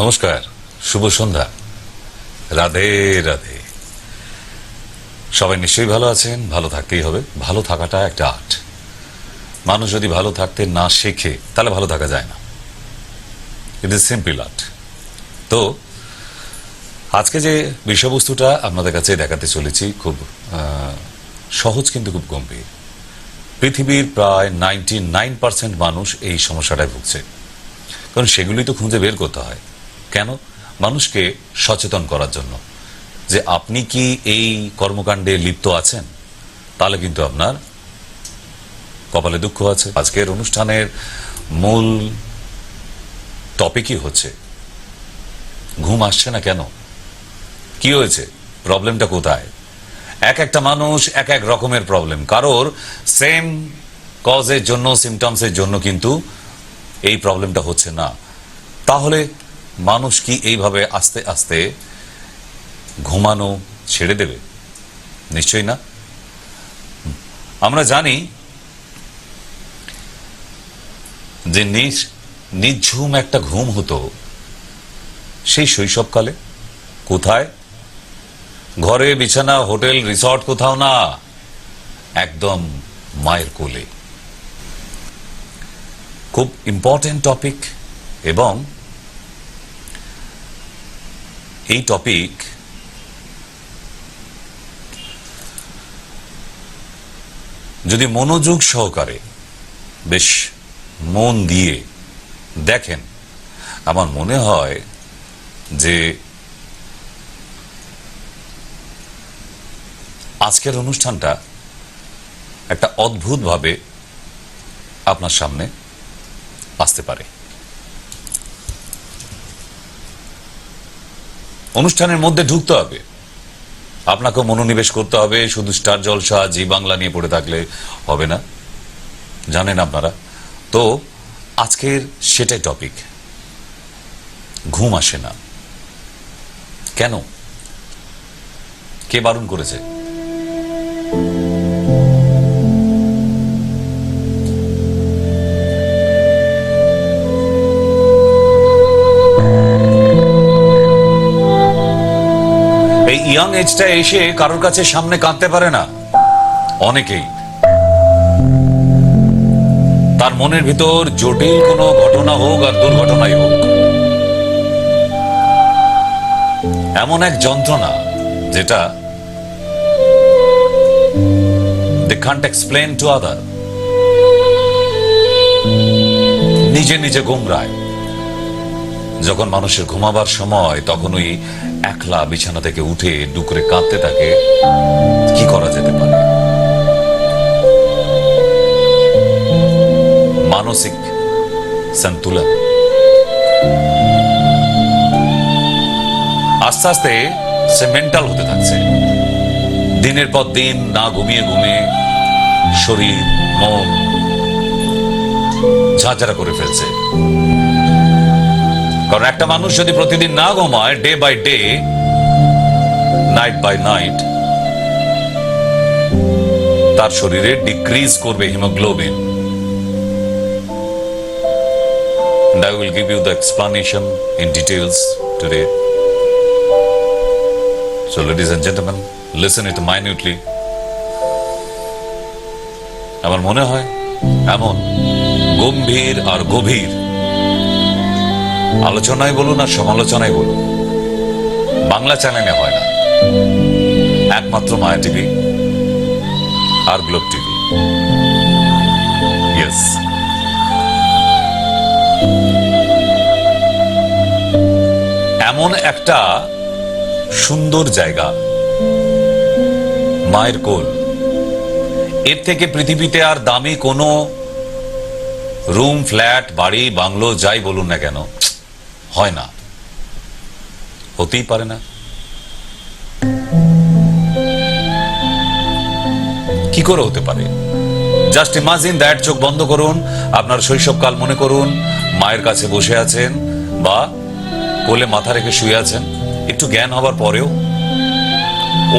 নমস্কার, শুভ সন্ধ্যা, রাধে রাধে। সবাই নিশ্চয়ই ভালো আছেন। ভালো থাকতেই হবে। ভালো থাকাটা একটা আর্ট। মানুষ যদি ভালো থাকতে না শেখে তাহলে ভালো থাকা যায় না। It is simple art. তো আজকে যে বিষয়বস্তুটা আপনাদের কাছে দেখাতে চলেছি খুব সহজ কিন্তু খুব গম্ভীর। পৃথিবীর প্রায় 99% মানুষ এই সমস্যাটায় ভুগছে। কারণ সেগুলি তো খুঁজে বের করতে হয়। কেন? মানুষকে সচেতন করার জন্য যে আপনি কি এই কর্মকাণ্ডে লিপ্ত আছেন, তাহলে কিন্তু আপনার কপালে দুঃখ আছে। আজকের অনুষ্ঠানের মূল টপিকই হচ্ছে ঘুম আসছে না কেন, কি হয়েছে, প্রবলেমটা কোথায়। একটা মানুষ এক এক রকমের প্রবলেম। কারোর সেম কজের জন্য, সিমটমসের জন্য কিন্তু এই প্রবলেমটা হচ্ছে না। তাহলে মানুষ কি এইভাবে আস্তে আস্তে ঘুমানো ছেড়ে দেবে? নিশ্চয়ই না। আমরা জানি যে নিঝুম একটা ঘুম হতো সেই শৈশবকালে। কোথায়? ঘরে, বিছানা, হোটেল, রিসর্ট, কোথাও না, একদম মায়ের কোলে। খুব ইম্পর্টেন্ট টপিক। এবং এই টপিক যদি মনোযোগ সহকারে বেশ মন দিয়ে দেখেন, আমার মনে হয় যে আজকের অনুষ্ঠানটা একটা অদ্ভুতভাবে আপনার সামনে আসতে পারে। অনুষ্ঠানের মধ্যে ঢুকতে হবে, আপনাকে মনোনিবেশ করতে হবে। শুধু স্টার জলসা, জি বাংলা নিয়ে পড়ে থাকলে হবে না, জানেন আপনারা। তো আজকের সেটাই টপিক। ঘুম আসে না কেন? কে বারণ করেছে? ইয়াং এজটা এসে কারোর কাছে সামনে কাঁদতে পারে না অনেকেই। তার মনের ভিতর জটিল কোনো ঘটনা হোক আর দুর্ঘটনাই হোক, এমন এক যন্ত্রণা যেটা they can't explain to other, নিজে নিজে গুমরায়। যখন মানুষের ঘুমাবার সময়, তখন ওই একলা বিছানা থেকে উঠে ডুকরে কাঁদতে থাকে। কি করা যেতে পারে? মানসিক সন্তুলন আস্তে আস্তে সে মেন্টাল হতে থাকছে। দিনের পর দিন না ঘুমিয়ে ঘুমিয়ে শরীর মন ঝাঁঝরা করে ফেলছে। কারণ একটা মানুষ যদি প্রতিদিন না ঘুমায়, day by day, night by night, তার শরীরে ডিক্রিজ করবে hemoglobin. And I will give you the explanation in details today. So ladies and gentlemen, listen it minutely. আমার মনে হয় এমন গম্ভীর আর গভীর আলোচনায় বলুন আর সমালোচনায় বলুন, বাংলা চ্যানেলে হয় না। একমাত্র মায়া টিভি আর গ্লোব টিভি। ইয়েস, এমন একটা সুন্দর জায়গা মায়ের কোল। এর থেকে পৃথিবীতে আর দামি কোনো রুম, ফ্ল্যাট, বাড়ি, বাংলো, যাই বলুন না কেন, হয় না, হতেই পারে না। কি করে হতে পারে? Just imagine that. চোখ বন্ধ করুন, আপনার শৈশবকাল মনে করুন। মায়ের কাছে বসে আছেন বা কোলে মাথা রেখে শুয়ে আছেন। একটু জ্ঞান হবার পরেও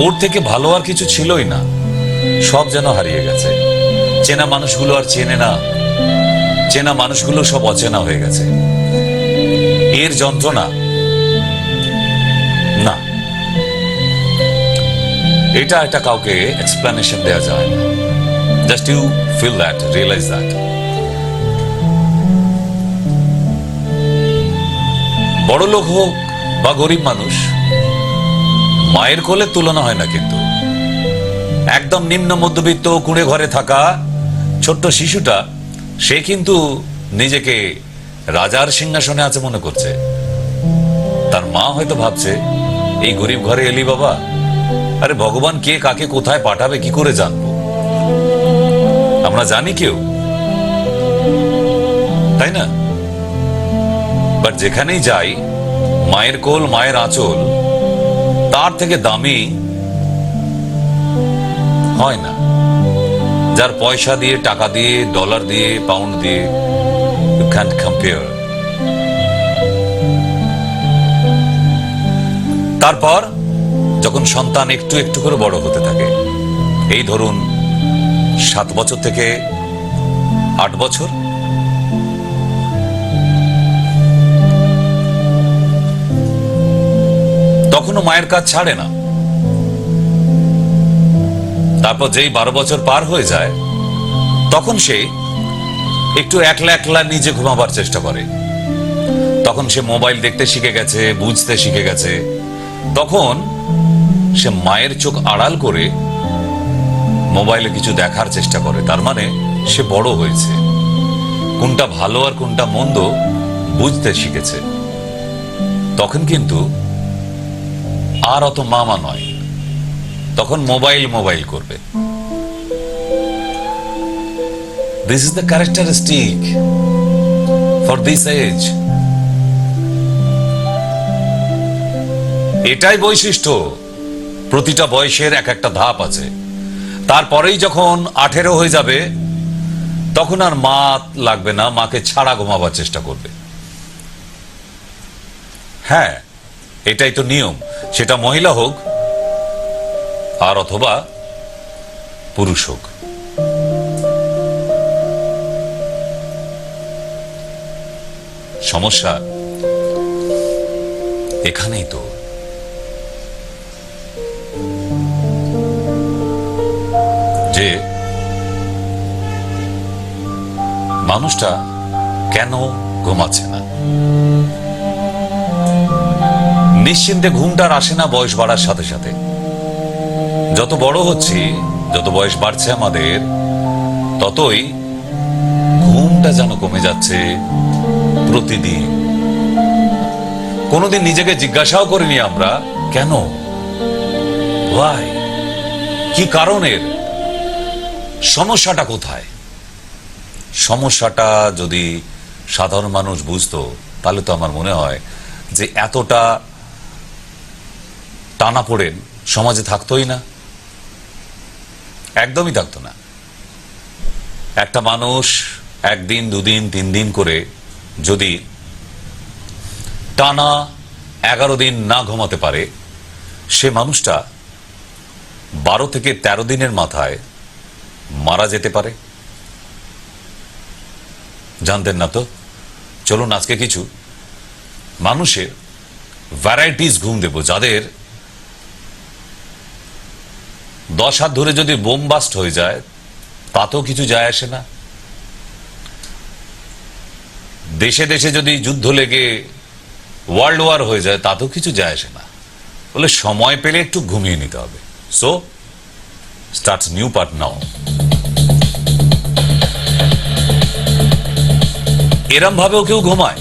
ওর থেকে ভালো আর কিছু ছিলই না। সব যেন হারিয়ে গেছে। চেনা মানুষগুলো আর চেনে না, চেনা মানুষগুলো সব অচেনা হয়ে গেছে। এর যন্ত্রণা এটা একটা কাউকে এক্সপ্লেনেশন দেওয়া যায় না। Just you feel that, realize that. বড় লোক হোক বা গরিব মানুষ, মায়ের কোলে তুলনা হয় না। কিন্তু একদম নিম্ন মধ্যবিত্ত কুঁড়ে ঘরে থাকা ছোট্ট শিশুটা, সে কিন্তু নিজেকে রাজার সিংহাসনে আছে মনে করছে। তার মা হয়তো ভাবছে, এই গরিব ঘরে এলি বাবা, আরে ভগবান কে কাকে কোথায় পাঠাবে কি করে জানবো? আমরা জানি কেউ, তাই না? বাট যেখানেই যাই, মায়ের কোল, মায়ের আঁচল তার থেকে দামি হয় না। যার পয়সা দিয়ে, টাকা দিয়ে, ডলার দিয়ে, পাউন্ড দিয়ে, ইউ ক্যান্ট কম্পেয়ার। তারপর যখন সন্তান একটু একটু করে বড় হতে থাকে, এই ধরুন 7 বছর থেকে 8 বছর, তখনও মায়ের কাজ ছাড়ে না। তারপর যেই 12 বছর পার হয়ে যায়, তখন সে একটু একলা একলা নিজে ঘুমাবার চেষ্টা করে। তখন সে মোবাইল দেখতে শিখে গেছে, বুঝতে শিখে গেছে। তখন সে মায়ের চোখ আড়াল করে মোবাইলে কিছু দেখার চেষ্টা করে। তার মানে সে বড় হয়েছে, কোনটা ভালো আর কোনটা মন্দ বুঝতে শিখেছে। তখন কিন্তু আর অত মামা নয়, তখন মোবাইল মোবাইল করবে। This is the characteristic for this age. এটাই বৈশিষ্ট্য। প্রতিটা বয়সের এক একটা ধাপ আছে। তারপরেই যখন 18 হয়ে যাবে, তখন আর মা লাগবে না, মাকে ছাড়া ঘুমাবার চেষ্টা করবে। হ্যাঁ, এটাই তো নিয়ম। সেটা মহিলা হোক আর অথবা পুরুষ হোক। সমস্যা এখানেই তো। যে মানুষটা কেন ঘুমাচ্ছে না? নিশ্চিন্তে ঘুমটা আসে না বয়স বাড়ার সাথে সাথে। যত বড় হচ্ছি, যত বয়স বাড়ছে আমাদের, ততই ঘুমটা যেন কমে যাচ্ছে প্রতিদিন। কোনোদিন নিজেকে জিজ্ঞাসাও করিনি আমরা, কেন, ওয়াই, কি কারণের, সমস্যাটা কোথায়? সমস্যাটা যদি সাধারণ মানুষ বুঝতো, তাহলে তো আমার মনে হয় যে এতটা টানাপোড়েন সমাজে থাকতোই না, একদমই থাকতো না। একটা মানুষ 1 দিন 2 দিন 3 দিন করে যদি টানা 11 দিন না ঘুমাতে পারে, সে মানুষটা 12 থেকে 13 দিনের মাথায় মারা যেতে পারে। জানতেন না তো? চলুন আজকে কিছু মানুষের ভ্যারাইটিস ঘুম দেব, যাদের 10 হাত ধরে যদি বোম বাস্ট হয়ে যায় তাতেও কিছু যায় আসে না। দেশে দেশে যদি যুদ্ধ লেগে ওয়ার্ল্ড ওয়ার হয়ে যায় তাতেও কিছু যায় আসে না। বলে সময় পেলে একটু ঘুমিয়ে নিতে হবে। সো স্টার্টস নিউ পার্ট নাও। এরম ভাবেও কেউ ঘুমায়?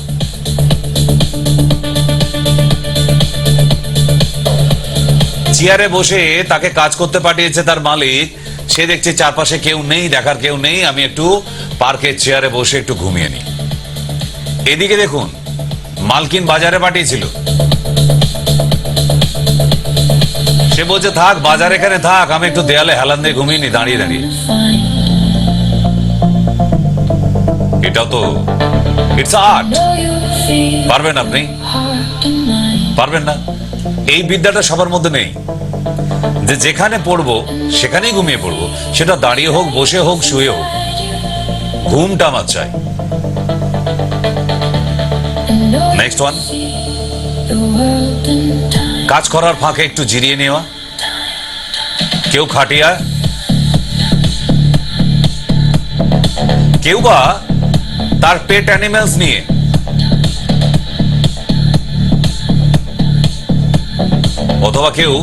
চেয়ারে বসে তাকে কাজ করতে পাঠিয়েছে তার মালিক, সে দেখছে চারপাশে কেউ নেই, দেখার কেউ নেই, আমি একটু পার্কের চেয়ারে বসে একটু ঘুমিয়ে নিই। এদিকে দেখুন, মালকিন বাজারে পাঠিয়েছিল, সে বলছে থাক, বাজার এখানে থাক, আমি একটু দেয়ালে হেলান দিয়ে ঘুমিয়ে নি দাঁড়িয়ে দাঁড়িয়ে। এটাও তো ইটস আর্ট। পারবেন আপনি? পারবেন না। এই বিদ্যাটা সবার মধ্যে নেই যে যেখানে পড়বো সেখানেই ঘুমিয়ে পড়বো, সেটা দাঁড়িয়ে হোক, বসে হোক, শুয়ে হোক, ঘুমটা আমার চাই। নেক্সট ওয়ান, কাজ করার ফাঁকে একটু জিরিয়ে নেওয়া। কেউ খাটিয়া, কেউ বা তার পেট অ্যানিমেলস নিয়ে, অথবা কেউ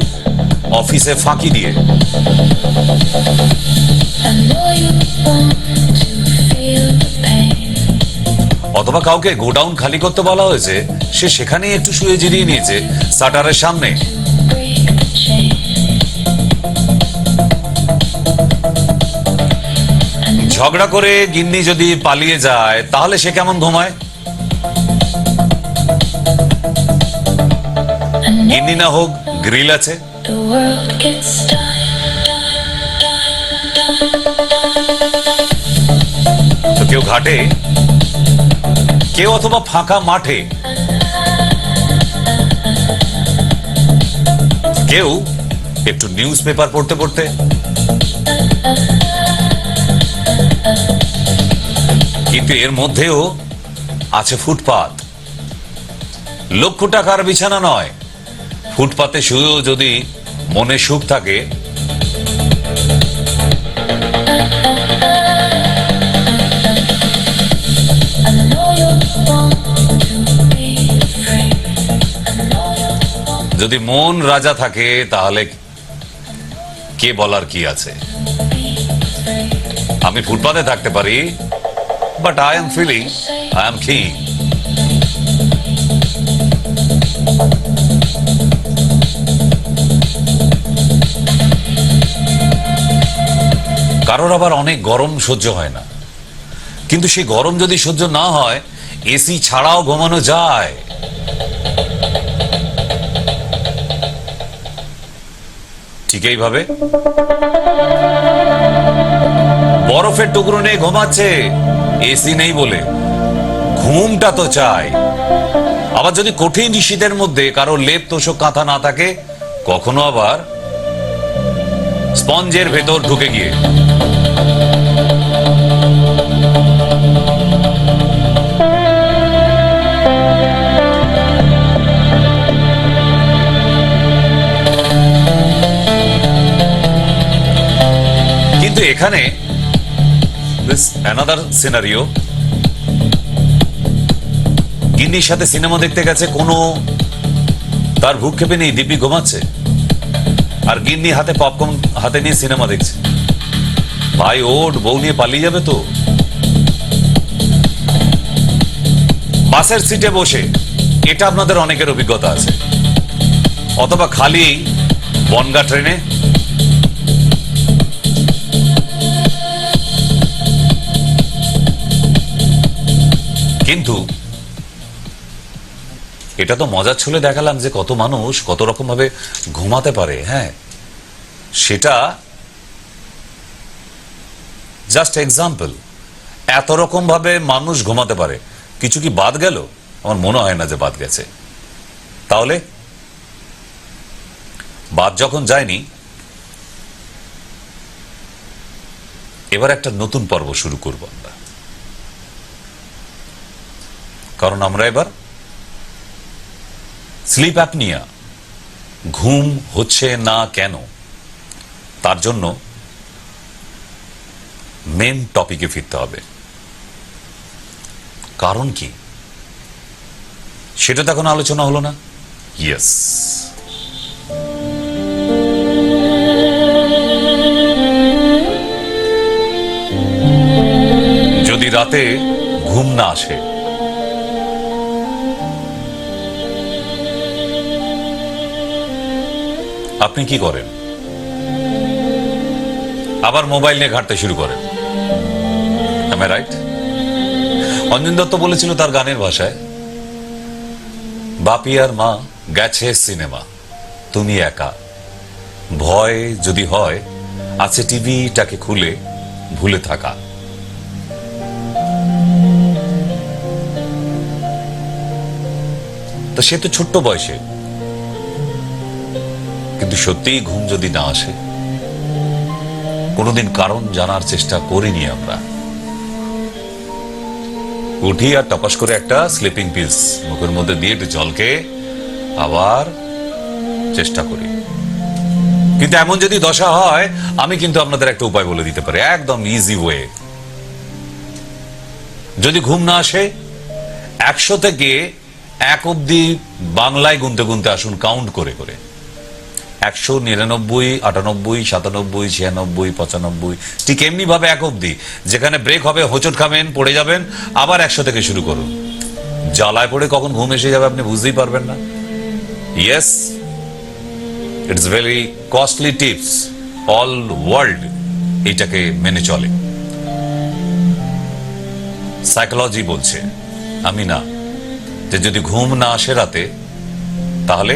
অফিসে ফাঁকি দিয়ে, অথবা কাউকে গোডাউন খালি করতে বলা হয়েছে, সে সেখানেই একটু শুয়ে জিরিয়ে নিয়েছে শাটারের সামনে। ঝগড়া করে গিন্নি যদি পালিয়ে যায় তাহলে সে কেমন ঘুমায়? গিন্নি না হোক, গ্রিল আছে। তো কেউ ঘাটে, কেউ অথবা ফাঁকা মাঠে, কেউ একটু নিউজ পেপার পড়তে পড়তে, কিন্তু এর মধ্যেও আছে ফুটপাত। লক্ষ টাকার বিছানা নয়, ফুটপাতে শুয়েও যদি মনে সুখ থাকে, যদি মন রাজা থাকে, তাহলে কে বলার কি আছে? আমি ফুটপাতে থাকতে পারি, but I am feeling I am king. কারোর আবার অনেক গরম সহ্য হয় না, কিন্তু সেই গরম যদি সহ্য না হয়, এসি ছাড়াও ঘুমানো যায়। ঠিক এইভাবে বরফের টুকরো নিয়ে ঘুমাচ্ছে, এসি নেই বলে। ঘুমটা তো চাই। আবার যদি কঠিন শীতের মধ্যে কারো লেপ তোষক কাঁথা না থাকে, কখনো আবার স্পঞ্জের ভেতর ঢুকে গিয়ে। কিন্তু এখানে অ্যানাদার সিনারিও। গিন্নির সাথে সিনেমা দেখতে গেছে, কোনো তার ভূক্ষেপে নেই, দিব্যি ঘুমাচ্ছে, আর গিন্নি হাতে পপকর্ন হাতে নিয়ে সিনেমা দেখছে। ভাই ওঠ, বউ নিয়ে পালিয়ে যাবে তো। বাসের সিটে বসে, এটা আপনাদের অনেকের অভিজ্ঞতা আছে, অথবা খালি বনগা ট্রেনে। কিন্তু এটা তো মজার ছলে দেখালাম যে কত মানুষ কত রকম ভাবে ঘুমাতে পারে। হ্যাঁ, সেটা জাস্ট এক্সাম্পল। এত রকম ভাবে মানুষ ঘুমাতে পারে, কিছু কি বাদ গেল? আমার মনে হয় না যে বাদ গেছে। তাহলে বাদ যখন যায়নি, এবার একটা নতুন পর্ব শুরু করব আমরা। কারণ আমরা এবার স্লিপ অ্যাপনিয়া, ঘুম হচ্ছে না কেন, তার জন্য মেন টপিকে ফিরতে হবে। কারণ কি সেটা তো এখন আলোচনা হলো না। ইয়েস, যদি রাতে ঘুম না আসে, আপনি কি করেন? আবার মোবাইল নিয়ে ঘাঁটতে শুরু করেন। Am I right? Anjan Dutta বলেছিল তার গানের ভাষায়, বাপি আর মা গেছে সিনেমা, তুমি একা, ভয় যদি হয় আছে টিভিটাকে খুলে ভুলে থাকা। তো সে তো ছোট্ট বয়সে, কিন্তু সত্যিই ঘুম যদি না আসে, কোনোদিন কারণ জানার চেষ্টা করিনি আমরা, উঠি আর টপাস করে একটা স্লিপিং পিলস মুখের মধ্যে দিয়ে একটু জলকে আবার চেষ্টা করি। কিন্তু এমন যদি দশা হয়, আমি কিন্তু আপনাদের একটা উপায় বলে দিতে পারি, একদম ইজি ওয়ে। যদি ঘুম না আসে, 100 থেকে 1 অব্দি বাংলায় গুনতে গুনতে আসুন, কাউন্ট করে করে। 100, 99, 98, 97, 96, 95, ঠিক এমনি ভাবে 1 অব্দি। যেখানে ব্রেক হবে, হোঁচট খাবেন, পড়ে যাবেন, আবার 100 থেকে শুরু করুন। জ্বালায় পড়ে কখন ঘুম এসে যাবে আপনি বুঝতেই পারবেন না। Yes, it's very costly tips, all world এটাকে মেনে চলে। সাইকোলজি বলছে, আমি না, যে যদি ঘুম না আসে রাতে, তাহলে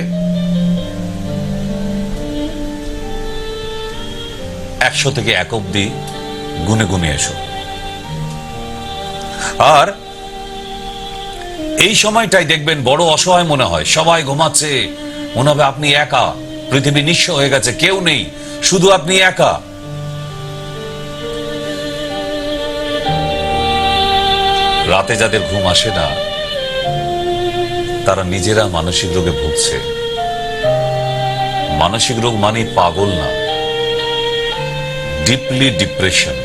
100 থেকে 1 অব্দি গুনে গুনে এসো। আর এই সময়টাই দেখবেন বড় অসহায় মনে হয়, সবাই ঘুমাচ্ছে, মনে হবে আপনি একা, পৃথিবী নিঃস্ব হয়ে গেছে, কেউ নেই, শুধু আপনি একা। রাতে যাদের ঘুম আসে না, তারা নিজেরা মানসিক রোগে ভুগছে। মানসিক রোগ মানে পাগল না, ডিপলি ডিপ্রেশন।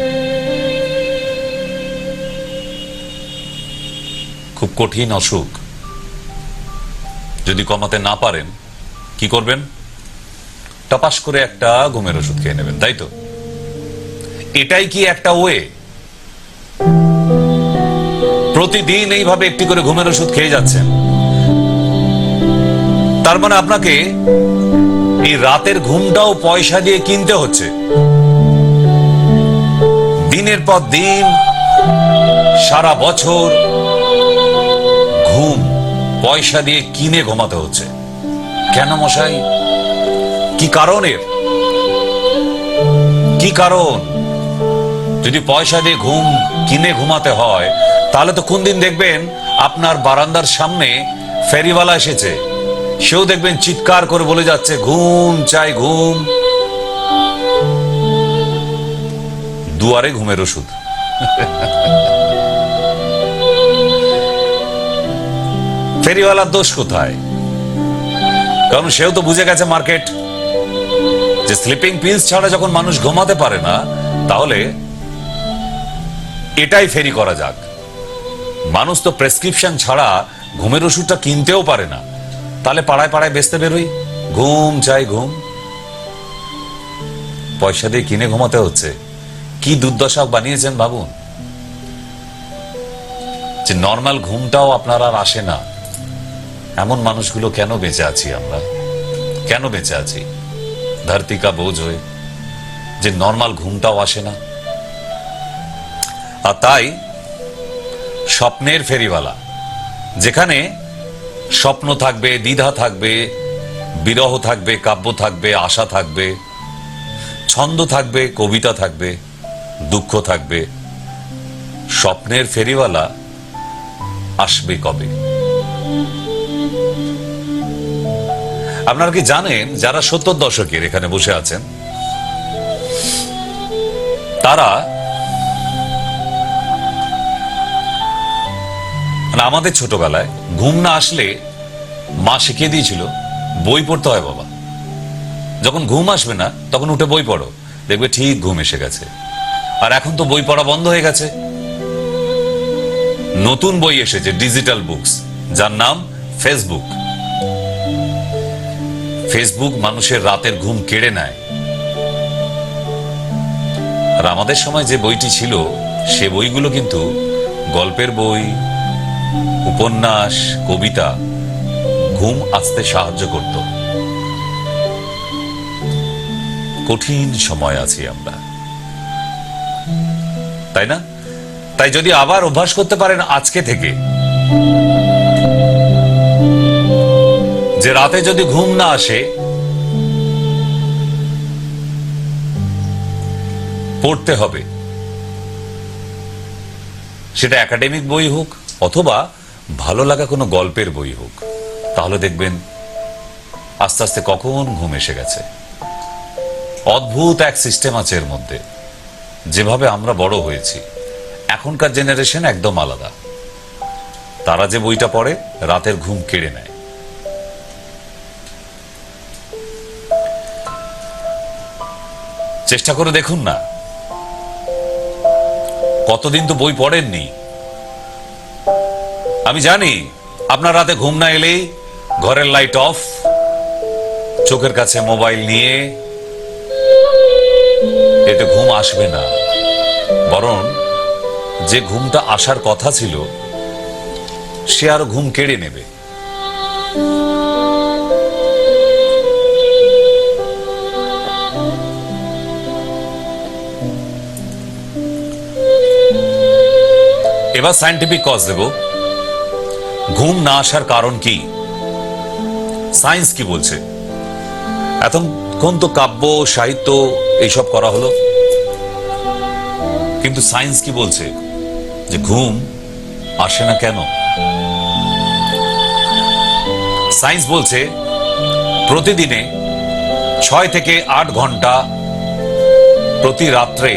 খুব কঠিন অসুখ। যদি কমাতে না পারেন, কি করবেন? টপাস করে একটা ঘুমের ওষুধ খেয়ে নেবেন, তাই তো? এটাই কি একটা ওয়ে? প্রতিদিন এইভাবে একটি করে ঘুমের ওষুধ খেয়ে যাচ্ছেন, তার মানে আপনাকে এই রাতের ঘুমটাও পয়সা দিয়ে কিনতে হচ্ছে। দিনের পর দিন, সারা বছর ঘুম পয়সা দিয়ে কিনে ঘুমাতে হচ্ছে। কেন মশাই? কি কারণের? কি কারণ? যদি পয়সা দিয়ে ঘুম কিনে ঘুমাতে হয়, তাহলে তো কোন দিন দেখবেন আপনার বারান্দার সামনে ফেরিওয়ালা এসেছে, সেও দেখবেন চিৎকার করে বলে যাচ্ছে, ঘুম চাই, ঘুম। দুয়ারে ঘুমের ওষুধ। ফেরিওয়ালার দোষ কোথায়? কারণ সেও তো বুঝে গেছে মার্কেট, যে স্লিপিং পিলস ছাড়া যখন মানুষ ঘুমাতে পারে না, তাহলে এটাই ফেরি করা যাক। মানুষ তো প্রেসক্রিপশন ছাড়া ঘুমের ওষুধটা কিনতেও পারে না, তাহলে পাড়ায় পাড়ায় বেচতে বেরোই, ঘুম চাই, ঘুম। পয়সা দিয়ে কিনে ঘুমাতে হচ্ছে। কি দুর্দশা বানিয়েছেন ভাবুন, যে নর্মাল ঘুমটাও আপনার আর আসে না। এমন মানুষগুলো কেন বেঁচে আছি আমরা? কেন বেঁচে আছি ধরতি কা বোঝ হয়ে, যে নর্মাল ঘুমটাও আসে না? আর তাই স্বপ্নের ফেরিওয়ালা, যেখানে স্বপ্ন থাকবে, দ্বিধা থাকবে, বিরহ থাকবে, কাব্য থাকবে, আশা থাকবে, ছন্দ থাকবে, কবিতা থাকবে, দুঃখ থাকবে, স্বপ্নের ফেরিওয়ালা আসবে কবে? আপনারা কি জানেন, যারা 70 দশকের এখানে বসে আছেন, তারা আমাদের ছোটবেলায় ঘুম না আসলে মা শিখিয়ে দিয়েছিল, বই পড়তে হয় বাবা। যখন ঘুম আসবে না, তখন উঠে বই পড়ো, দেখবে ঠিক ঘুম এসে গেছে। আর এখন তো বই পড়া বন্ধ হয়ে গেছে। নতুন বই এসেছে, ডিজিটাল বুকস, যার নাম ফেসবুক। ফেসবুক মানুষের রাতের ঘুম কেড়ে নেয়। আর আমাদের সময় যে বইটি ছিল, সে বইগুলো কিন্তু গল্পের বই, উপন্যাস, কবিতা, ঘুম আসতে সাহায্য করত। কঠিন সময় আছি আমরা, তাই না? তাই যদি আবার অভ্যাস করতে পারেন আজকে থেকে, যে রাতে যদি ঘুম না আসে, পড়তে হবে। সেটা একাডেমিক বই হোক অথবা ভালো লাগা কোনো গল্পের বই হোক, তাহলে দেখবেন আস্তে আস্তে কখন ঘুম এসে গেছে। অদ্ভুত এক সিস্টেম আছে এর মধ্যে। যেভাবে আমরা বড় হয়েছি, এখনকার জেনারেশন একদম আলাদা। তারা যে বইটা পড়ে, রাতের ঘুম কেড়ে নেয়। চেষ্টা করে দেখুন না। কতদিন তো বই পড়েননি। আমি জানি আপনার রাতে ঘুম না এলেই ঘরের লাইট অফ, চোখের কাছে মোবাইল নিয়ে, এতে ঘুম আসবে না। বরং যে ঘুমটা আসার কথা ছিল সে আরো ঘুম কেড়ে নেবে। এবার সায়েন্টিফিক কজ দেব। ঘুম না আসার কারণ কি, সায়েন্স কি বলছে। এতক্ষণ তো কাব্য সাহিত্য এইসব করা হলো, কিন্তু সায়েন্স কি বলছে যে ঘুম আসে না কেন? সায়েন্স বলছে প্রতিদিনে 6 থেকে 8 ঘন্টা প্রতি রাত্রে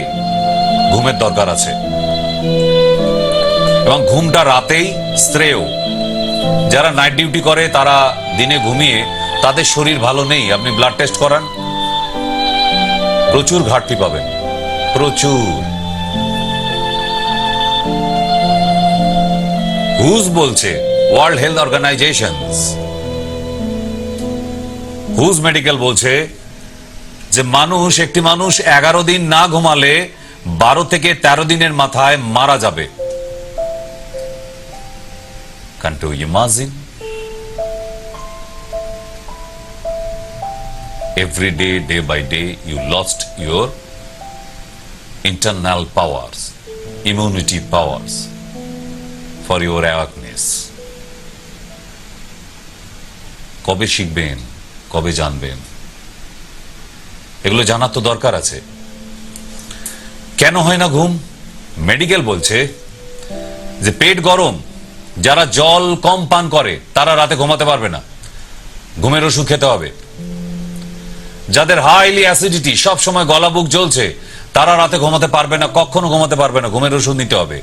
ঘুমের দরকার আছে, এবং ঘুমটা রাতেই শ্রেয়। যারা নাইট ডিউটি করে তারা দিনে ঘুমিয়ে তাদের শরীর ভালো নেই, আপনি ব্লাড টেস্ট করান, প্রচুর ঘাটতি পাবেন, প্রচুর। হুজ বলছে, ওয়ার্ল্ড হেলথ অর্গানাইজেশন, হুজ মেডিকেল বলছে যে একটি মানুষ 11 দিন না ঘুমালে 12 থেকে 13 দিনের মাথায় মারা যাবে। Can't you imagine? Every day, day by day, you lost your internal powers, immunity powers for your awareness. কবে শিখবেন, কবে জানবেন? এগুলো জানার তো দরকার আছে। কেন হয় না ঘুম? মেডিকেল বলছে যে পেট গরম, যারা জল কম পান করে তারা রাতে ঘুমাতে পারবে না, ঘুমের ওষুধ খেতে হবে। যাদের হাইলি অ্যাসিডিটি, সব সময় গলা বুক জ্বলছে, তারা রাতে ঘুমাতে পারবে না, কখনো ঘুমাতে পারবে না, ঘুমের ওষুধ নিতে হবে।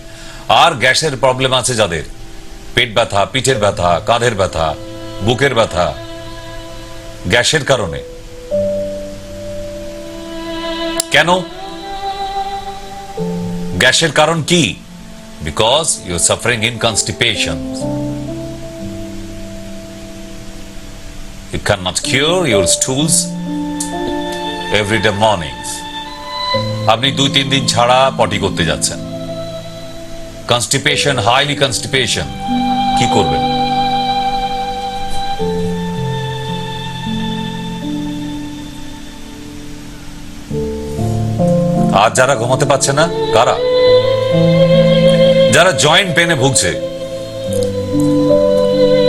আর গ্যাসের প্রবলেম আছে যাদের, পেট ব্যথা, পিঠের ব্যথা, কাঁধের ব্যথা, বুকের ব্যথা, গ্যাসের কারণে। কেন? গ্যাসের কারণ কি? Because you're suffering in constipation. You cannot cure your stools every day mornings. আপনি 2-3 দিন ছাড়া পটি করতে যাচ্ছেন, কনস্টিপেশন, হাইলি কনস্টিপেশন, কি করবেন? আর যারা ঘুমাতে পারছে না, কারা? যারা জয়েন্ট পেনে ভুগছে,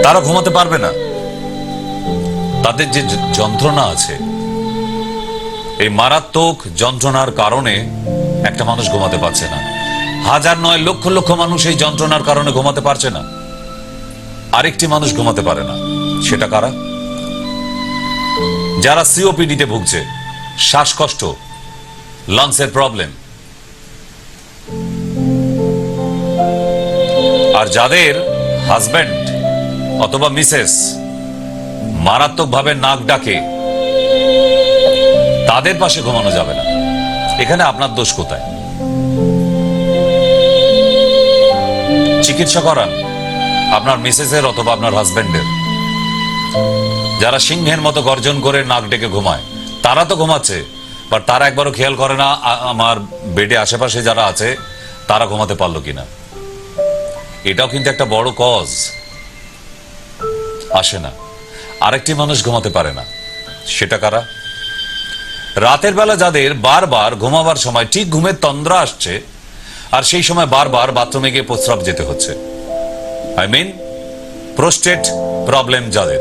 তারা ঘুমাতে পারবে না। তাদের যে যন্ত্রণা আছে, এই মারাত্মক যন্ত্রণার কারণে একটা মানুষ ঘুমাতে পারছে না। হাজার নয়, লক্ষ লক্ষ মানুষ এই যন্ত্রণার কারণে ঘুমাতে পারছে না। আরেকটি মানুষ ঘুমাতে পারে না, সেটা কারা? যারা সিওপিডিতে ভুগছে, শ্বাসকষ্ট, লাংসের প্রবলেম। আর যাদের হাজব্যান্ড অথবা মিসেস মারাত্মকভাবে নাক ডাকে, তাদের পাশে ঘুমানো যাবে না। এখানে আপনার দোষ কোথায়? চিকিৎসা করান আপনার মিসেসের অথবা আপনার হাজব্যান্ডের। যারা সিংহের মতো গর্জন করে নাক ডেকে ঘুমায়, তারা তো ঘুমাচ্ছে, বাট তারা একবারও খেয়াল করে না আমার বেডে আশেপাশে যারা আছে তারা ঘুমাতে পারলো কিনা। এটাও কিন্তু একটা বড় কজ। আসে না। আরেকটি মানুষ ঘুমাতে পারে না, সেটা কারা? রাতের বেলা যাদের বারবার ঘুমাবার সময় ঠিক ঘুমের তন্দ্রা আসছে, আর সেই সময় বারবার বাথরুমে গিয়ে প্রস্রাব যেতে হচ্ছে, আই মিন প্রোস্টেট প্রবলেম যাদের,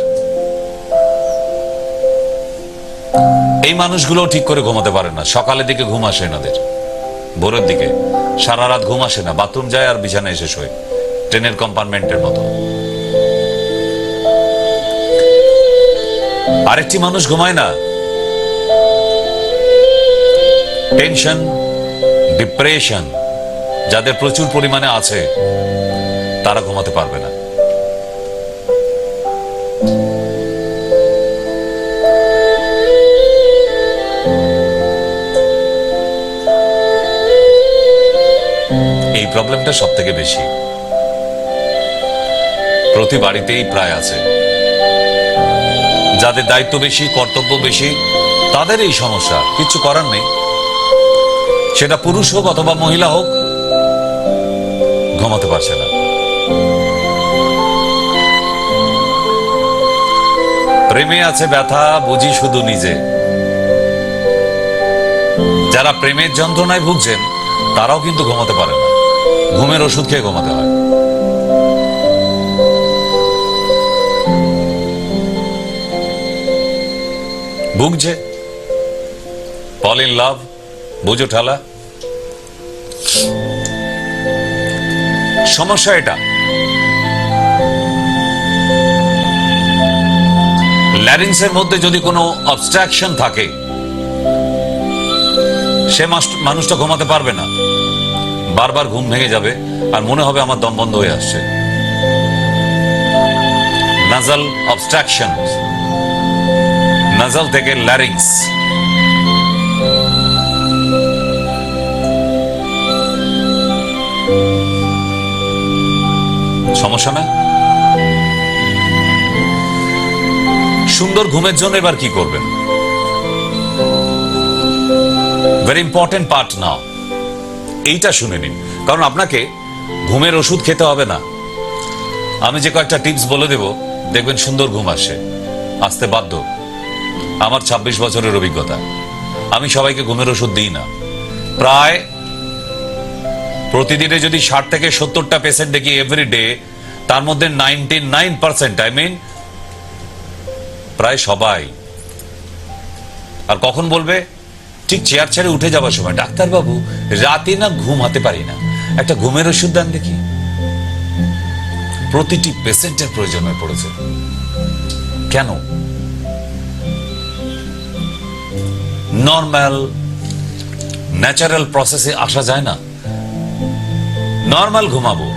এই মানুষগুলো ঠিক করে ঘুমাতে পারে না। সকালের দিকে ঘুম আসে এনাদের, ভোরের দিকে সারা রাত ঘুম আসে না, বাথরুম যায় আর বিছানায় এসে শোয়, ট্রেনের কম্পার্টমেন্টের মতো। আরেকটি মানুষ ঘুমায় না, টেনশন, ডিপ্রেশন যাদের প্রচুর পরিমাণে আছে, তারা ঘুমাতে পারবে না। এই প্রবলেমটা সব থেকে বেশি, প্রতি বাড়িতেই প্রায় আছে। যাদের দায়িত্ব বেশি, কর্তব্য বেশি, তাদের এই সমস্যা, কিছু করার নেই। সেটা পুরুষ হোক অথবা মহিলা হোক, ঘুমাতে পারছে না। প্রেমে আছে ব্যথা বুঝি শুধু নিজে। যারা প্রেমের যন্ত্রণায় ভুগছেন তারাও কিন্তু ঘুমাতে পারে না, ঘুমের ওষুধ খেয়ে ঘুমাতে হয়। ভুগছে, ফল ইন লাভ, বুঝো ঠালা। সমস্যা এটা, ল্যারিংসের মধ্যে যদি কোনো অবস্ট্রাকশন থাকে, সে মানুষটা ঘুমাতে পারবে না, বারবার ঘুম ভেঙে যাবে আর মনে হবে আমার দম বন্ধ হয়ে আসছে। নাজাল অবস্ট্রাকশন, নাজাল থেকে ল্যারিংস। সমস্যা না? সুন্দর ঘুমের জন্য এবার কি করবেন? ভেরি ইম্পর্টেন্ট পার্ট নাও, এইটা শুনে নিন, কারণ আপনাকে ঘুমের ওষুধ খেতে হবে না। আমি যে কয়েকটা টিপস বলে দেব, দেখবেন সুন্দর ঘুম আসতে বাধ্য। আমার 26 বছরের অভিজ্ঞতা। আমি সবাইকে ঘুমের ওষুধ দিই না। প্রায় প্রতিদিনে যদি 60 থেকে 70টা পেশেন্ট দেখি এভরিডে, তার মধ্যে 99% আই মিন প্রায় সবাই। আর কখন বলবে? ঠিক চেয়ার ছেড়ে উঠে যাবার সময়, ডাক্তার বাবু রাতে না ঘুমাতে পারি না, একটা ঘুমের ওষুধ দেন দেখি। প্রতিটি পেশেন্টের প্রয়োজন হয়ে পড়েছে। কেন? নর্মাল ন্যাচারাল প্রসেসে আসা যায় না। নর্মাল ঘুমাবো,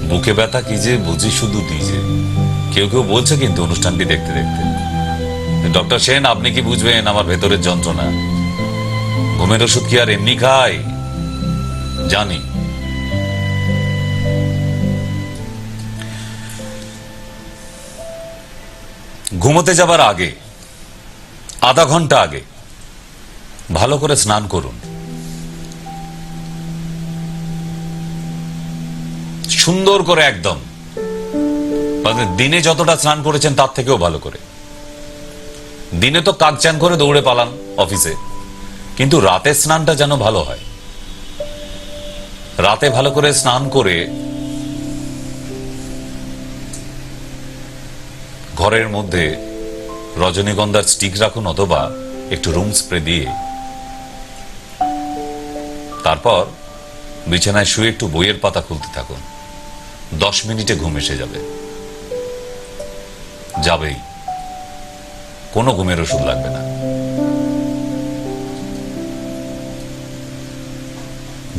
বুকে ব্যথা কি যে বুঝি শুধু নিজে। কেউ কেউ বলছে কিন্তু অনুষ্ঠানটি দেখতে দেখতে, ডক্টর সেন আপনি কি বুঝবেন আমার ভেতরের যন্ত্রণা? ঘুমের ওষুধ কি আর এমনি খাই? জানি। ঘুমোতে যাবার আগে আধা ঘন্টা আগে ভালো করে স্নান করুন, সুন্দর করে একদম। দিনে যতটা স্নান করেছেন তার থেকেও ভালো করে। দিনে তো কাক চান করে দৌড়ে পালান অফিসে, কিন্তু রাতে স্নানটা যেন ভালো হয়। রাতে ভালো করে স্নান করে ঘরের মধ্যে রজনীগন্ধার স্টিক রাখুন, অথবা একটু রুম স্প্রে দিয়ে তারপর বিছানায় শুয়ে একটু বইয়ের পাতা খুলতে থাকুন। 10 মিনিটে ঘুম এসে যাবে, যাবেই। কোনো ঘুমের ওষুধ লাগবে না।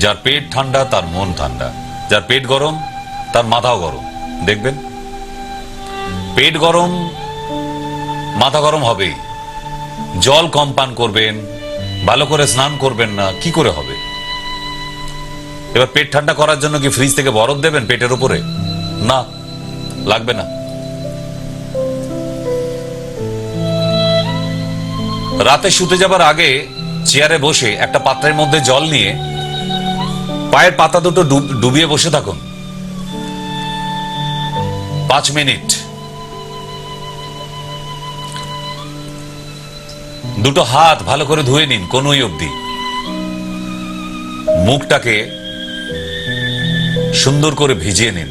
যার পেট ঠান্ডা তার মন ঠান্ডা, যার পেট গরম তার মাথাও গরম। দেখবেন পেট গরম, মাথা গরম হবেই। জল কম পান করবেন, ভালো করে স্নান করবেন না, কি করে হবে? এবার পেট ঠান্ডা করার জন্য কি ফ্রিজ থেকে বরফ দেবেন পেটের উপরে? না, লাগবে না। রাতে শুতে যাবার আগে চেয়ারে বসে একটা পাত্রের মধ্যে জল নিয়ে পায়ের পাতা দুটো ডুবিয়ে বসে থাকুন 5 মিনিট। দুটো হাত ভালো করে ধুয়ে নিন কনুই অবধি। মুখটাকে সুন্দর করে ভিজিয়ে নিন।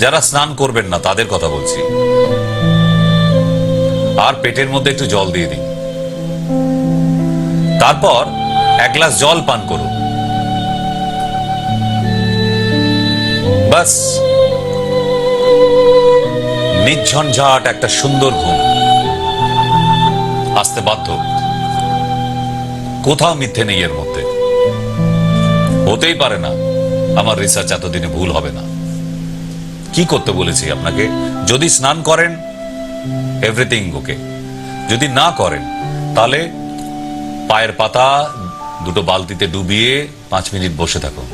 যারা স্নান করবেন না তাদের কথা বলছি। আর পেটের মধ্যে একটু জল দিয়ে দিন। তারপর 1 গ্লাস জল পান করুন। বাস, নির্ঝঞ্ঝাট একটা সুন্দর ঘুম আসতে বাধ্য। কোথাও মিথ্যে নেই এর মধ্যে। হতেই পারে না আমার রিসার্চ এতদিনে ভুল হবে না। কি করতে বলেছি আপনাকে? যদি স্নান করেন এভরিথিং ওকে। যদি না করেন তাহলে পায়ের পাতা দুটো বালতিতে ডুবিয়ে 5 মিনিট বসে থাকুন।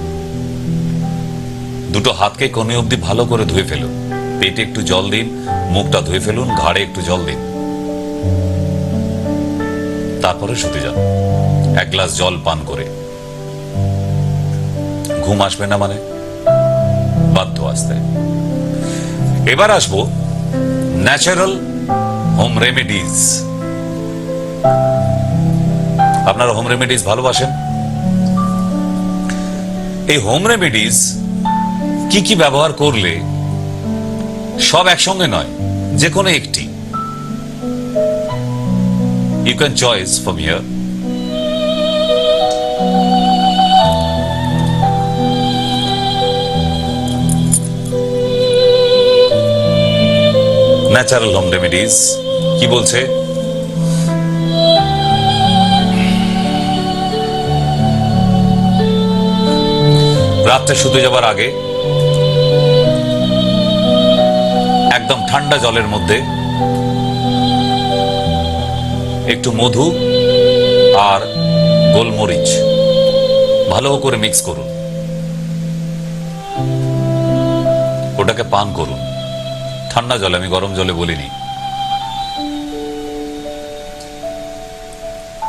দুটো হাতকে কোণে অবধি ভালো করে ধুয়ে ফেলুন, পেটে একটু জল দিন, মুখটা ধুয়ে ফেলুন, ঘাড়ে একটু জল দিন, তারপরে শুতে যান 1 গ্লাস জল পান করে। ঘুম আসবে না মানে বাধ্য আসতে। এবার আসবো ন্যাচারাল হোম রেমেডিজ। আপনারা হোম রেমেডিজ ভালোবাসেন? এই হোম রেমেডিজ কি কি ব্যবহার করলে, সব একসঙ্গে নয়, যে কোনো একটি, you can choice from here. Natural home remedies কি বলছে? রাত্রে শুতে যাবার আগে একদম ঠান্ডা জলের মধ্যে একটু মধু আর গোলমরিচ ভালো করে মিক্স করুন, ওটাকে পান করুন ঠান্ডা জলে, আমি গরম জলে বলিনি।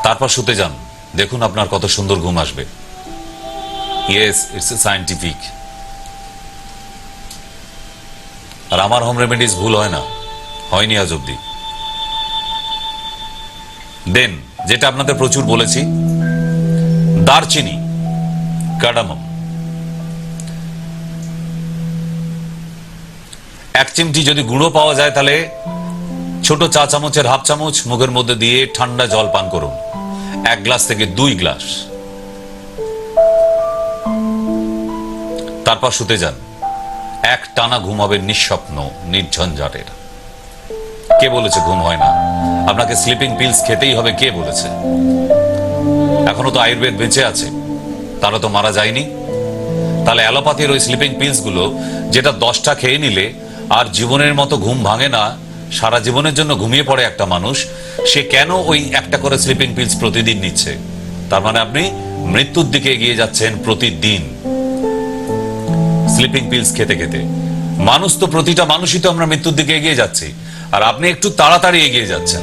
তারপর শুতে যান, দেখুন আপনার কত সুন্দর ঘুম আসবে। Yes, it's a scientific. আর আমার হোম রেমেডিজ ভুল হয় না, হয়নি আজ অব্দি। দেন যেটা আপনাদের প্রচুর বলেছি, দারচিনি, কার্ডামম, 1 চিমটি যদি গুঁড়ো পাওয়া যায় তাহলে ছোট চা চামচের হাফ চামচ মুখের মধ্যে দিয়ে ঠান্ডা জল পান করুন, 1 গ্লাস থেকে 2 গ্লাস। তারপর শুতে যান, এক টানা ঘুম হবে, নিঃস্বপ্ন, নির্ঝঞ্ঝাটের। কে বলেছে ঘুম হয় না? আপনাকে স্লিপিং পিলস খেতেই হবে, কে বলেছে? এখনো তো আয়ুর্বেদ বেঁচে আছে, তারা তো মারা যায়নি। তাহলে অ্যালোপ্যাথির ওই স্লিপিং পিলস গুলো, যেটা 10টা খেয়ে নিলে আর জীবনের মতো ঘুম ভাঙে না, সারা জীবনের জন্য ঘুমিয়ে পড়ে একটা মানুষ, সে কেন ওই একটা করে স্লিপিং পিলস প্রতিদিন নিচ্ছে? তার মানে আপনি মৃত্যুর দিকে এগিয়ে যাচ্ছেন প্রতিদিন স্লিপিং পিলস খেতে খেতে। মানুষ তো, প্রতিটা মানুষই তো আমরা মৃত্যুর দিকে এগিয়ে যাচ্ছি, আর আপনি একটু তাড়াতাড়ি এগিয়ে যাচ্ছেন।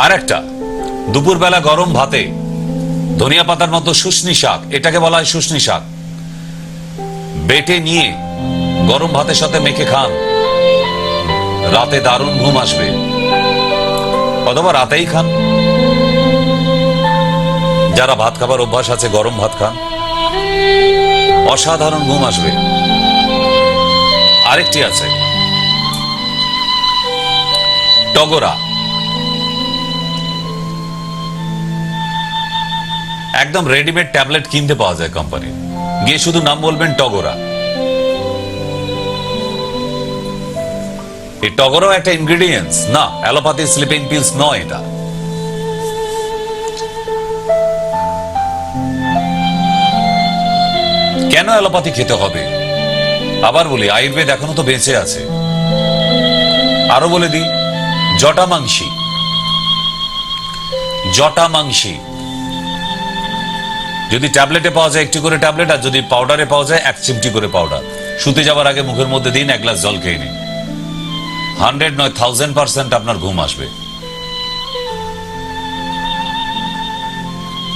আর একটা, দুপুরবেলা গরম ভাতে ধনিয়া পাতার মতো শুশনি শাক, এটাকে বলা হয় শুশনি শাক, বেটে নিয়ে গরম ভাতের সাথে মেখে খান, রাতে দারুণ ঘুম আসবে। অথবা রাতেই খান, যারা ভাত খাবার অভ্যাস আছে গরম ভাত খান, অসাধারণ ঘুম আসবে। আরেকটি আছে টগরা, একদম রেডিমেড ট্যাবলেট কিনতে পাওয়া যায় কোম্পানি, গিয়ে শুধু নাম বলবেন টগরা। এই টগরাও একটা ইনগ্রেডিয়েন্টস না, অ্যালোপ্যাথি স্লিপিং পিলস নয় এটা। কেন অ্যালোপ্যাথি খেতে হবে? আবার বলি, আয়ুর্বেদ এখনো তো বেঁচে আছে। আরো বলে দিই, জটামাংসী, জটামাংসী যদি ট্যাবলেটে পাওয়া যায় একটি করে ট্যাবলেট, আর যদি পাউডারে পাওয়া যায় 1 চিমটি করে পাউডার, শুতে যাবার আগে মুখের মধ্যে দিন, 1 গ্লাস জল খেয়ে নিন। 100 নয় 1000% আপনার ঘুম আসবে।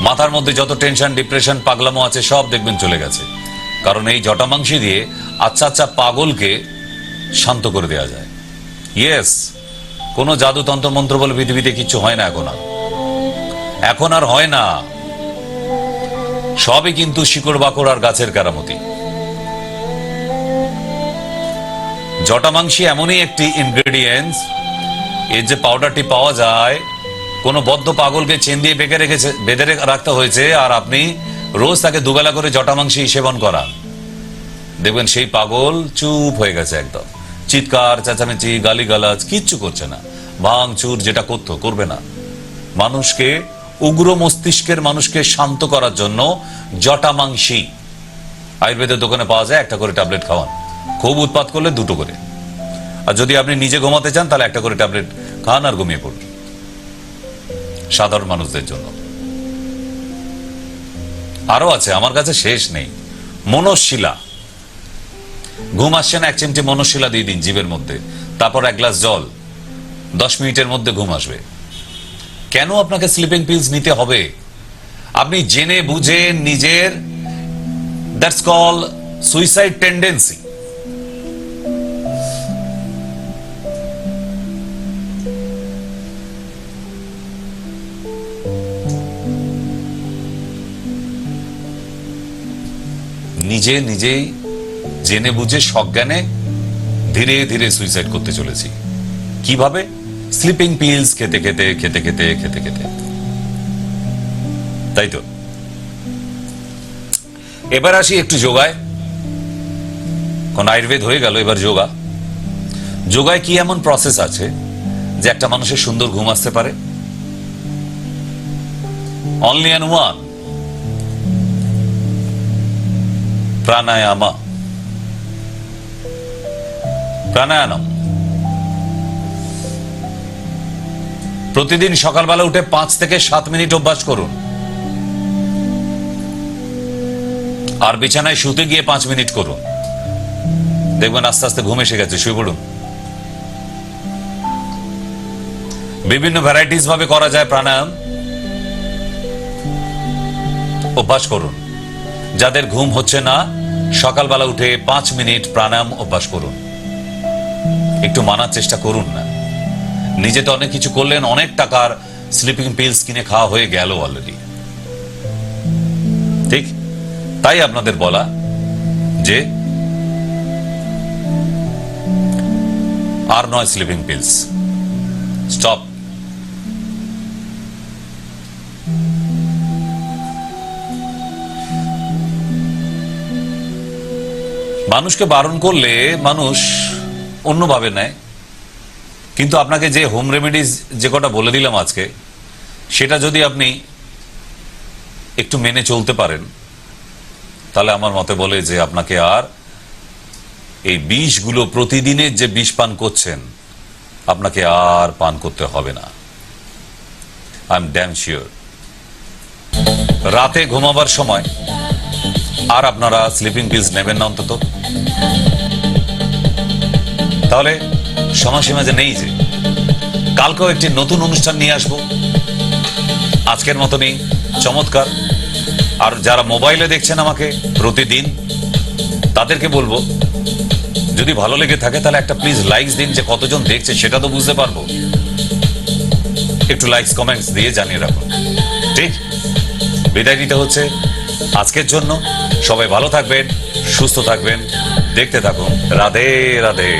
মাথার মধ্যে যত টেনশন, ডিপ্রেশন, পাগলামো আছে সব দেখবেন চলে গেছে, কারণ এই জটামাংসী দিয়ে আচ্ছা আচ্ছা পাগলকে শান্ত করে দেওয়া যায়। ইয়েস, কোনো জাদু তন্ত্র মন্ত্র বলে পৃথিবীতে কিছু হয় না এখন আর হয় না, সবই কিন্তু শিকড় বাকড় আর গাছের কেরামতি। জটামাংসী এমনই একটি ইনগ্রেডিয়েন্টস, এর যে পাউডারটি পাওয়া যায়, কোন বদ্ধ পাগলকে চেন দিয়ে বেঁধে রাখতে হয়েছে, আর আপনি রোজ তাকে দুবেলা করে জটামাংসী সেবন করান, দেখবেন সেই পাগল চুপ হয়ে গেছে, একদম চিৎকার চেঁচামেচি গালিগালাজ কিচ্ছু করছে না, ভাঙচুর যেটা করবে না। মানুষকে, উগ্র মস্তিষ্কের মানুষকে শান্ত করার জন্য জটামাংসী আয়ুর্বেদের দোকানে পাওয়া যায়, একটা করে ট্যাবলেট খাওয়ান, খুব উৎপাত করলে 2টো করে, আর যদি আপনি নিজে ঘুমাতে চান তাহলে 1টা করে ট্যাবলেট খান আর ঘুমিয়ে পড়ুন। সাধারণ মানুষদের জন্য আরো আছে, আমার কাছে শেষ নেই। মনশিলা, ঘুম আসছে না, 1 চিমটি মনশিলা দিয়ে দিন জিভের মধ্যে, তারপর 1 গ্লাস জল, 10 মিনিটের মধ্যে ঘুম আসবে। কেন আপনাকে স্লিপিং পিলস নিতে হবে? আপনি জেনে বুঝে নিজের, দ্যাটস কল সুইসাইড টেন্ডেন্সি। নিজেই জেনে বুঝে সজ্ঞানে ধীরে ধীরে সুইসাইড করতে চলেছি। কিভাবে? স্লিপিং পিলস খেতে খেতে খেতে খেতে খেতে খেতে। তাই তো। এবার আসি একটু যোগায়। কোন আয়ুর্বেদ হয়ে গেল, এবার যোগা। যোগায় কি এমন প্রসেস আছে যে একটা মানুষের সুন্দর ঘুম আসতে পারে? অনলি অ্যান্ড ওয়ান, প্রাণায়াম। প্রাণায়াম প্রতিদিন সকালবেলা উঠে 5 থেকে 7 মিনিট অভ্যাস করুন, আর বিছানায় শুতে গিয়ে 5 মিনিট করুন। দেখবেন আস্তে আস্তে ঘুম এসে গেছে, শুয়ে পড়ুন। বিভিন্ন ভ্যারাইটিস ভাবে করা যায় প্রাণায়াম, অভ্যাস করুন। যাদের ঘুম হচ্ছে না, সকালবেলা উঠে 5 মিনিট প্রাণায়াম অভ্যাস করুন। একটু মানার চেষ্টা করুন না। নিজে তো অনেক কিছু করলেন, অনেক টাকার স্লিপিং পিলস কিনে খাওয়া হয়ে গেল অলরেডি। ঠিক তাই আপনাদের বলা যে আর নয় স্লিপিং পিলস, স্টপ। মানুষকে বারণ করলে মানুষ অন্যভাবে নেয়, কিন্তু আপনাকে যে হোম রেমেডিজ যে কটা বলে দিলাম আজকে, সেটা যদি আপনি একটু মেনে চলতে পারেন, তাহলে আমার মতে বলে যে আপনাকে আর এই বিষগুলো, প্রতিদিনের যে বিষ পান করছেন, আপনাকে আর পান করতে হবে না। I am damn sure. রাতে ঘুমাবার সময় আর আপনারা স্লিপিং পিলস নেবেন না অন্তত। তাহলে সময়সীমা যে নেই, যে কালকেও একটি নতুন অনুষ্ঠান নিয়ে আসবো, আজকের মতনই চমৎকার। আর যারা মোবাইলে দেখছেন আমাকে প্রতিদিন, তাদেরকে বলবো যদি ভালো লেগে থাকে তাহলে একটা প্লিজ লাইকস দিন। যে কতজন দেখছে সেটা তো বুঝতে পারবো। একটু লাইকস কমেন্টস দিয়ে জানিয়ে রাখুন। ঠিক, বিদায় নিতে হচ্ছে আজকের জন্য। সবাই ভালো থাকবেন, সুস্থ থাকবেন, দেখতে থাকুন রাধে রাধে।